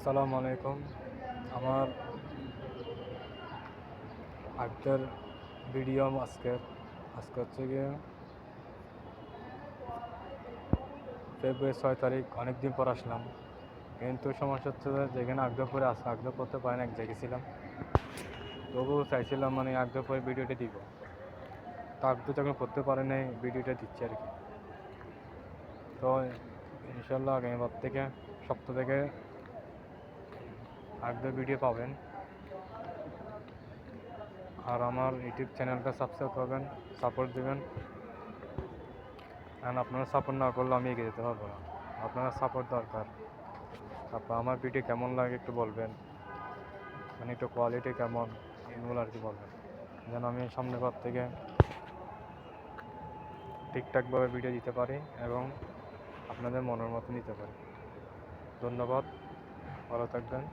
আসসালামু আলাইকুম। আমার আজকের ভিডিও আজকে হচ্ছে গিয়ে ফেব্রুয়ারি 6 তারিখ। অনেক দিন পর আসলাম, কিন্তু সমস্যা হচ্ছে যে যেখানে আগ্রহ করে আগ্রহ করতে পারে না, এক জায়গায় ছিলাম। তবুও চাইছিলাম আগ্রহ করে ভিডিওটা দিব, তা আগ্রহ যখন করতে পারে নাই ভিডিওটা দিচ্ছি আর কি। তো ইনশাল্লাহ আগামীবার থেকে সপ্তাহ থেকে আগ্রহ ভিডিও পাবেন। আর আমার ইউটিউব চ্যানেলটা সাবস্ক্রাইব করবেন, সাপোর্ট দেবেন। কারণ আপনারা সাপোর্ট না করলে আমি এগিয়ে যেতে পারবো না। আপনারা সাপোর্ট দরকার। তারপর আমার ভিডিও কেমন লাগে একটু বলবেন, একটু কোয়ালিটি কেমন এগুলো আর কি বলবেন, যেন আমি সামনের বার থেকে ঠিকঠাকভাবে ভিডিও দিতে পারি এবং আপনাদের মনের মতো নিতে পারি। ধন্যবাদ, ভালো থাকবেন।